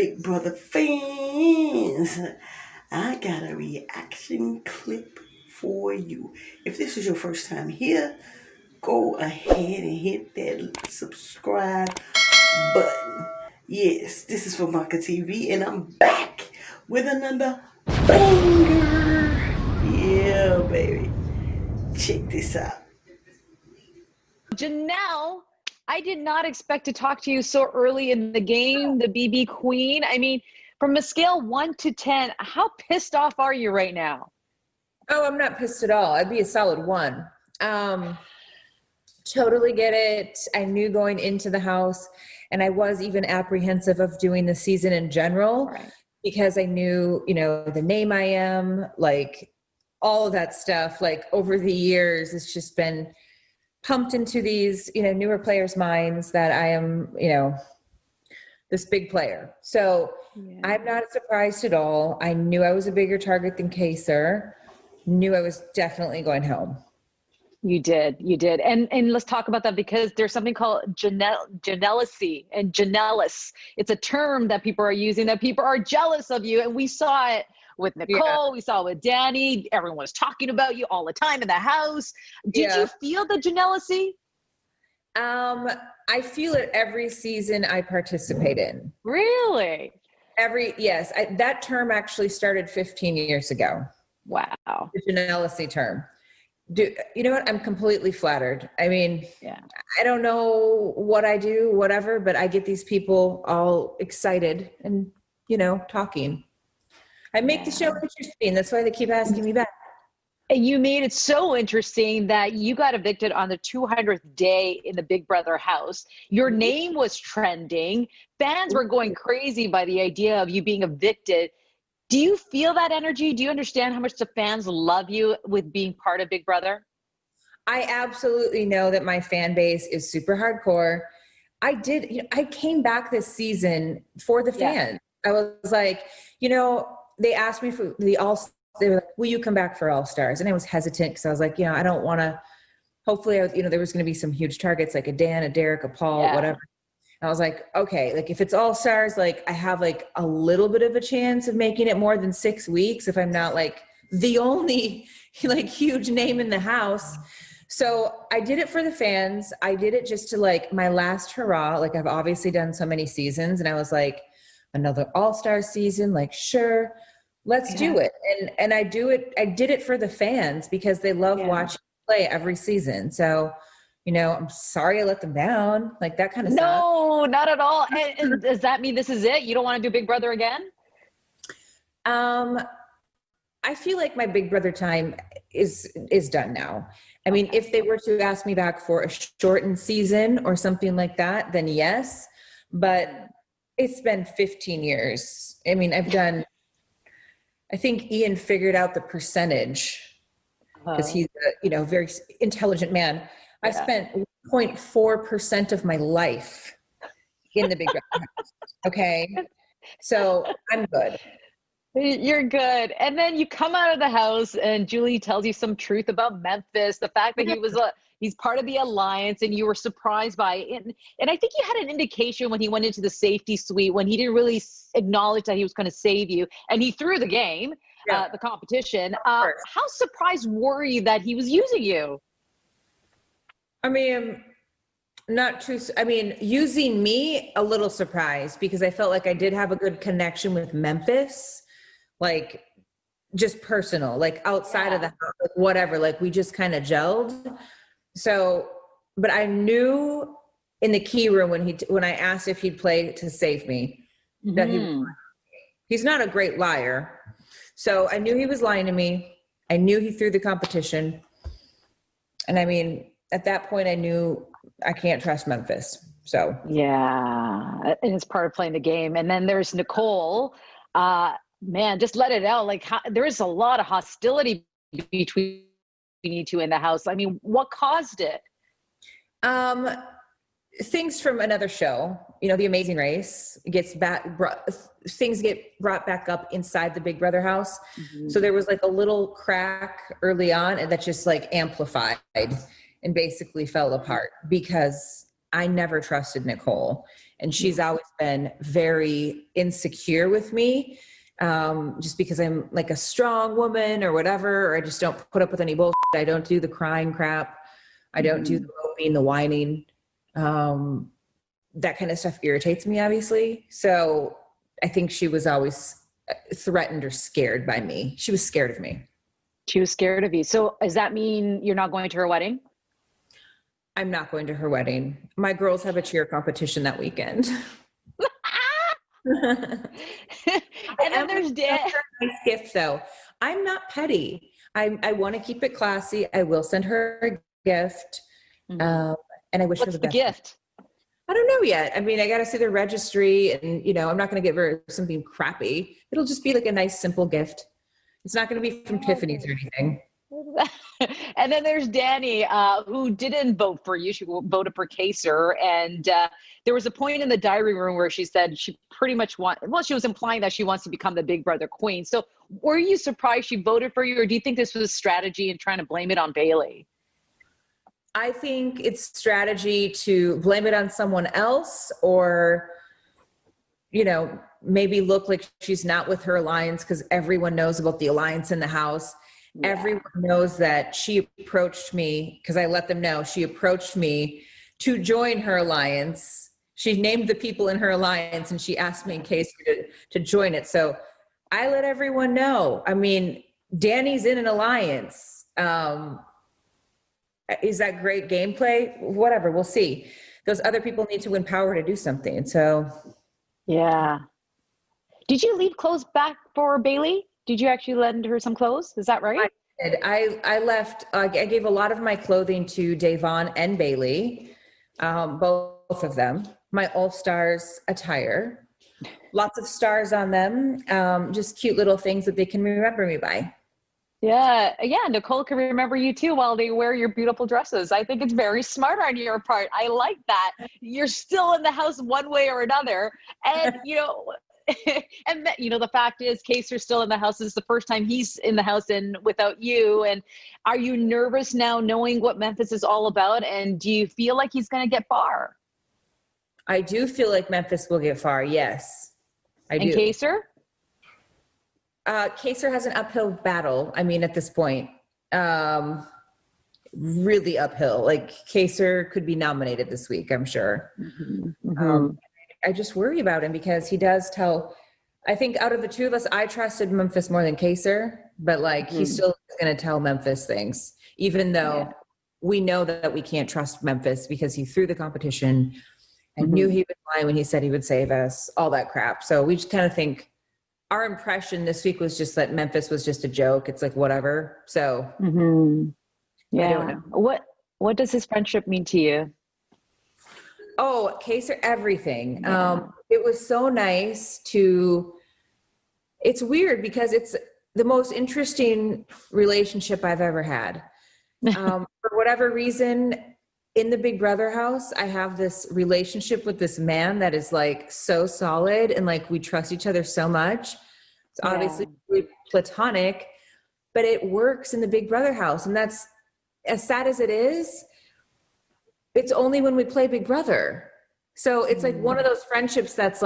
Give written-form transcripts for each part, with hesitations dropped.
Big Brother fans, I got a reaction clip for you. If this is your first time here, go ahead and hit that subscribe button. Yes, this is Famaca TV, and I'm back with another banger. Yeah, baby. Check this out. Janelle, I did not expect to talk to you so early in the game, the BB Queen. I mean, from a scale 1 to 10, how pissed off are you right now? Oh, I'm not pissed at all. I'd be a solid 1. Totally get it. I knew going into the house, and I was even apprehensive of doing the season in general, Right. because I knew, the name I am, like all of that stuff, like over the years, it's just been pumped into these, newer players' minds that I am, this big player. So Yeah. I'm not surprised at all. I knew I was a bigger target than Kaser. Knew I was definitely going home. You did. And let's talk about that, because there's something called Janelacy and Janellis. It's a term that people are using, that people are jealous of you. And we saw it with Nicole, we saw it with Danny. Everyone was talking about you all the time in the house. Did you feel the Janelacy? I feel it every season I participate in. Really? Yes. That term actually started 15 years ago. Wow. The Janelacy term. You know what? I'm completely flattered. I mean, I don't know what I do, whatever, but I get these people all excited and, talking. I make the show interesting. That's why they keep asking me back. And you made it so interesting that you got evicted on the 200th day in the Big Brother house. Your name was trending. Fans were going crazy by the idea of you being evicted. Do you feel that energy? Do you understand how much the fans love you with being part of Big Brother? I absolutely know that my fan base is super hardcore. I came back this season for the fans. I was like, they asked me for they were like, will you come back for All Stars? And I was hesitant because I was like, I don't want to, hopefully, there was going to be some huge targets like a Dan, a Derek, a Paul, whatever. And I was like, okay, like if it's All Stars, like I have like a little bit of a chance of making it more than 6 weeks if I'm not like the only like huge name in the house. So I did it for the fans. I did it just to like my last hurrah. Like I've obviously done so many seasons, and I was like, another All-Star season, like sure, let's do it. And I did it for the fans because they love watching me play every season. So I'm sorry I let them down, like that kind of stuff. No, not at all. And does that mean this is it? You don't want to do Big Brother again? I feel like my Big Brother time is done now. I mean, if they were to ask me back for a shortened season or something like that, then yes. But it's been 15 years. I mean, I think Ian figured out the percentage because he's a very intelligent man. I spent 0.4% of my life in the Big Brother house. Okay. So I'm good. You're good. And then you come out of the house and Julie tells you some truth about Memphis, the fact that he's part of the alliance, and you were surprised by it. And I think you had an indication when he went into the safety suite, when he didn't really acknowledge that he was going to save you, and he threw the game, the competition. How surprised were you that he was using you? I mean, using me, a little surprised, because I felt like I did have a good connection with Memphis, like just personal, like outside of the house, like whatever, like we just kind of gelled. So, but I knew in the key room when I asked if he'd play to save me, that he's not a great liar. So I knew he was lying to me. I knew he threw the competition. And I mean, at that point I knew I can't trust Memphis. So and it's part of playing the game. And then there's Nicole. Man, just let it out. Like there is a lot of hostility between you two in the house. I mean, what caused it? Things from another show, The Amazing Race things get brought back up inside the Big Brother house. So there was like a little crack early on, and that just like amplified and basically fell apart because I never trusted Nicole. And she's always been very insecure with me, just because I'm like a strong woman or whatever, or I just don't put up with any bullshit. I don't do the crying crap. I don't do the moping, the whining. That kind of stuff irritates me, obviously. So I think she was always threatened or scared by me. She was scared of me. She was scared of you. So does that mean you're not going to her wedding? I'm not going to her wedding. My girls have a cheer competition that weekend. And then there's Dan. Nice gift though. I'm not petty. I want to keep it classy. I will send her a gift. And I wish her the best. What's the gift? I don't know yet. I mean, I got to see the registry, and I'm not going to give her something crappy. It'll just be like a nice, simple gift. It's not going to be from Tiffany's or anything. And then there's Danny, who didn't vote for you. She voted for Kaser. And there was a point in the diary room where she said she pretty much she was implying that she wants to become the Big Brother queen. So were you surprised she voted for you, or do you think this was strategy and trying to blame it on Bailey? I think it's strategy to blame it on someone else, or, maybe look like she's not with her alliance, because everyone knows about the alliance in the house. Yeah. Everyone knows that she approached me, because I let them know she approached me to join her alliance. She named the people in her alliance, and she asked me in case to join it. So I let everyone know. I mean, Danny's in an alliance. Is that great gameplay? Whatever, we'll see. Those other people need to win power to do something. And so, yeah. Did you leave clothes back for Bailey? Did you actually lend her some clothes? Is that right? I did. I left. I gave a lot of my clothing to Davon and Bailey, both of them. My All Stars attire, lots of stars on them. Just cute little things that they can remember me by. Yeah. Nicole can remember you too while they wear your beautiful dresses. I think it's very smart on your part. I like that. You're still in the house one way or another. And, and the fact is Kaser's still in the house. This is the first time he's in the house and without you. And are you nervous now knowing what Memphis is all about? And do you feel like he's going to get far? I do feel like Memphis will get far. Yes, I do. And Kaser? Kaser has an uphill battle. I mean, at this point, really uphill. Like Kaser could be nominated this week, I'm sure. I just worry about him because he does tell. I think out of the two of us, I trusted Memphis more than Kaser, but he's still going to tell Memphis things, even though we know that we can't trust Memphis because he threw the competition and knew he would lie when he said he would save us, all that crap. So we just kind of think. Our impression this week was just that Memphis was just a joke. It's like, whatever. So yeah. I don't know. What does his friendship mean to you? Oh, Kaser, everything. It was so nice it's weird because it's the most interesting relationship I've ever had. For whatever reason, in the Big Brother house, I have this relationship with this man that is so solid, and we trust each other so much. It's obviously really platonic, but it works in the Big Brother house. And that's, as sad as it is, it's only when we play Big Brother. So it's one of those friendships that's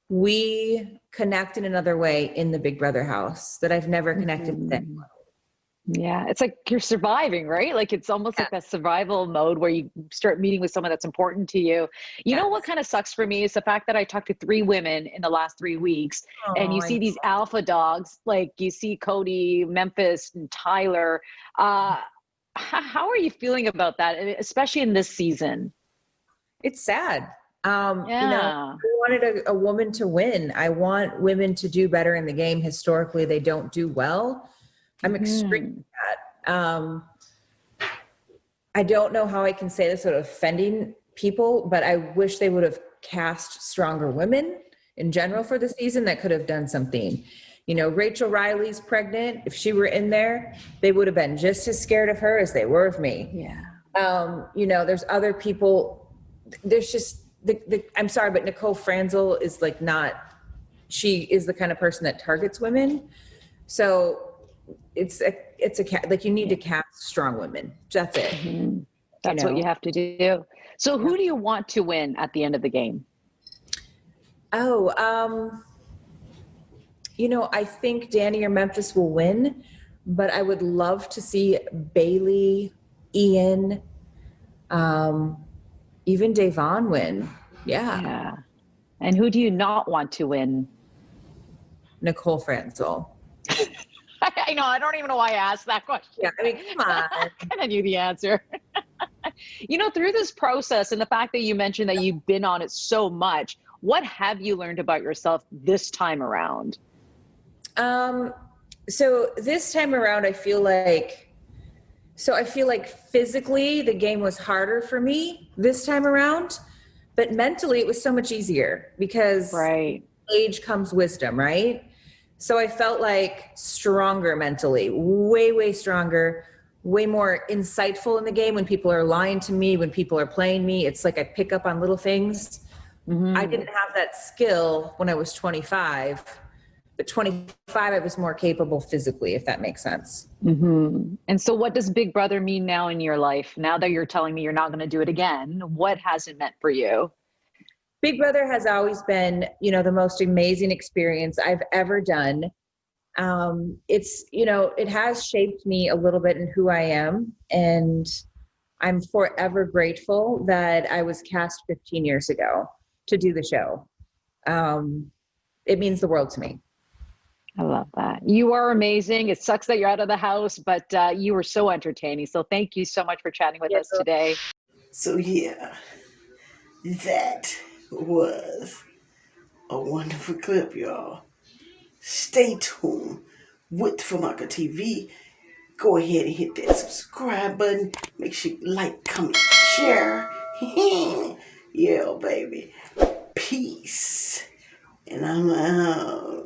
we connect in another way in the Big Brother house that I've never connected with anyone. Yeah, it's like you're surviving, right? It's almost like a survival mode where you start meeting with someone that's important to you. You know what kind of sucks for me is the fact that I talked to 3 women in the last 3 weeks, and you see these alpha dogs, you see Cody, Memphis, and Tyler. How are you feeling about that, especially in this season? It's sad. I wanted a woman to win. I want women to do better in the game. Historically, they don't do well. I'm extremely sad. I don't know how I can say this without offending people, but I wish they would have cast stronger women in general for the season that could have done something. Rachel Riley's pregnant. If she were in there, they would have been just as scared of her as they were of me. Yeah. There's other people. There's just I'm sorry, but Nicole Franzel is she is the kind of person that targets women. So you need to cast strong women. That's it. That's what you have to do. So who do you want to win at the end of the game? Oh, I think Danny or Memphis will win, but I would love to see Bailey, Ian, even Davon win. Yeah. Yeah. And who do you not want to win? Nicole Franzel. I know. I don't even know why I asked that question. Yeah, I mean, come on. I kind of knew the answer. Through this process and the fact that you mentioned that you've been on it so much, what have you learned about yourself this time around? So this time around, I feel like physically the game was harder for me this time around, but mentally it was so much easier because Right. age comes wisdom, right? So I felt like stronger mentally, way, way stronger, way more insightful in the game. When people are lying to me, when people are playing me, it's like I pick up on little things. Mm-hmm. I didn't have that skill when I was 25, but 25, I was more capable physically, if that makes sense. Mm-hmm. And so what does Big Brother mean now in your life? Now that you're telling me you're not going to do it again, what has it meant for you? Big Brother has always been, the most amazing experience I've ever done. It has shaped me a little bit in who I am. And I'm forever grateful that I was cast 15 years ago to do the show. It means the world to me. I love that. You are amazing. It sucks that you're out of the house, but you were so entertaining. So thank you so much for chatting with us today. So yeah, that was a wonderful clip, y'all. Stay tuned with Famaca TV. Go ahead and hit that subscribe button. Make sure you like, comment, share. Yeah, baby. Peace. And I'm out.